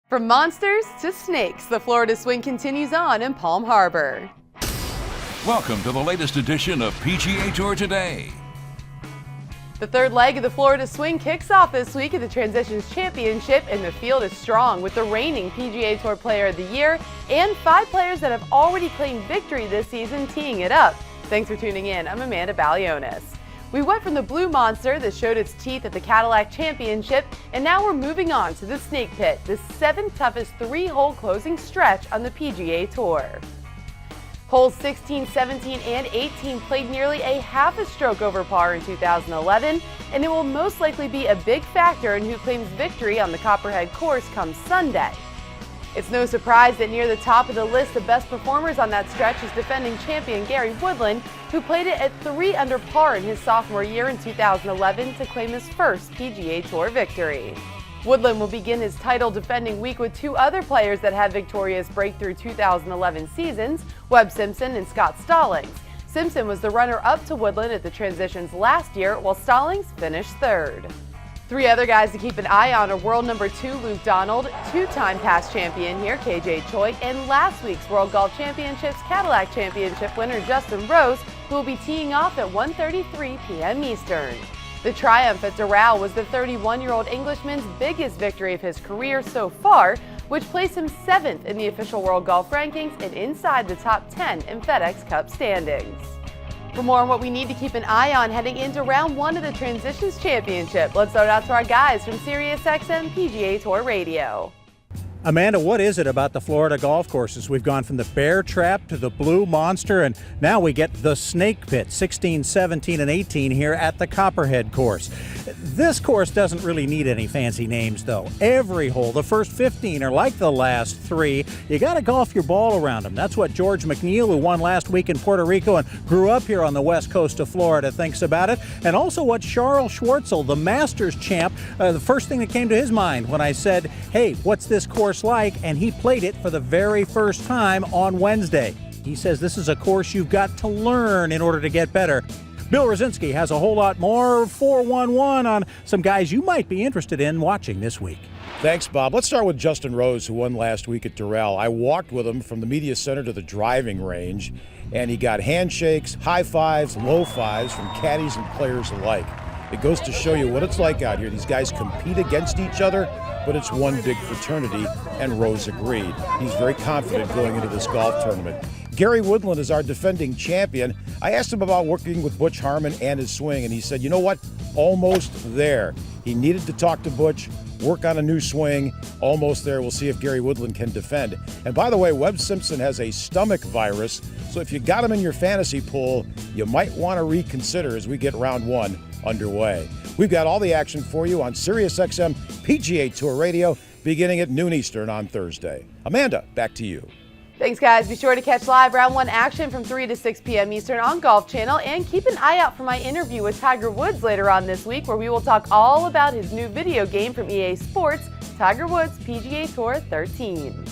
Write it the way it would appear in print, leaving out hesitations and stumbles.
From monsters to snakes, the Florida swing continues on in Palm Harbor. Welcome to the latest edition of PGA Tour Today. The third leg of the Florida swing kicks off this week at the Transitions Championship, and the field is strong with the reigning PGA Tour Player of the Year and 5 players that have already claimed victory this season teeing it up. Thanks for tuning in. I'm Amanda Balionis. We went from the Blue Monster that showed its teeth at the Cadillac Championship, and now we're moving on to the Snake Pit, the 7th toughest 3-hole closing stretch on the PGA Tour. Holes 16, 17, and 18 played nearly a half a stroke over par in 2011, and it will most likely be a big factor in who claims victory on the Copperhead course come Sunday. It's no surprise that near the top of the list of best performers on that stretch is defending champion Gary Woodland, who played it at 3 under par in his sophomore year in 2011 to claim his first PGA Tour victory. Woodland will begin his title defending week with 2 other players that had victorious breakthrough 2011 seasons, Webb Simpson and Scott Stallings. Simpson was the runner-up to Woodland at the Transitions last year, while Stallings finished 3rd. 3 other guys to keep an eye on are world number 2 Luke Donald, 2-time past champion here KJ Choi, and last week's World Golf Championships Cadillac Championship winner Justin Rose, who will be teeing off at 1:33 p.m. Eastern. The triumph at Doral was the 31-year-old Englishman's biggest victory of his career so far, which placed him 7th in the official World Golf Rankings and inside the top 10 in FedEx Cup standings. For more on what we need to keep an eye on heading into round 1 of the Transitions Championship, let's throw it out to our guys from SiriusXM PGA Tour Radio. Amanda, what is it about the Florida golf courses? We've gone from the Bear Trap to the Blue Monster, and now we get the Snake Pit, 16, 17, and 18 here at the Copperhead course. This course doesn't really need any fancy names, though. Every hole, the first 15 are like the last 3. You got to golf your ball around them. That's what George McNeil, who won last week in Puerto Rico and grew up here on the west coast of Florida, thinks about it. And also what Charles Schwartzel, the Masters champ, the first thing that came to his mind when I said, hey, what's this course like? And he played it for the very first time on Wednesday. He says this is a course you've got to learn in order to get better. Bill Rosinski has a whole lot more 411 on some guys you might be interested in watching this week. Thanks, Bob. Let's start with Justin Rose, who won last week at Doral. I walked with him from the media center to the driving range, and he got handshakes, high fives, low fives from caddies and players alike. It goes to show you what it's like out here. These guys compete against each other, but it's one big fraternity, and Rose agreed. He's very confident going into this golf tournament. Gary Woodland is our defending champion. I asked him about working with Butch Harmon and his swing, and he said, you know what? Almost there. He needed to talk to Butch, work on a new swing. Almost there. We'll see if Gary Woodland can defend. And by the way, Webb Simpson has a stomach virus, so if you got him in your fantasy pool, you might want to reconsider as we get round 1 underway. We've got all the action for you on SiriusXM PGA Tour Radio beginning at noon Eastern on Thursday. Amanda, back to you. Thanks, guys. Be sure to catch live round 1 action from 3 to 6 p.m. Eastern on Golf Channel, and keep an eye out for my interview with Tiger Woods later on this week, where we will talk all about his new video game from EA Sports, Tiger Woods PGA Tour 13.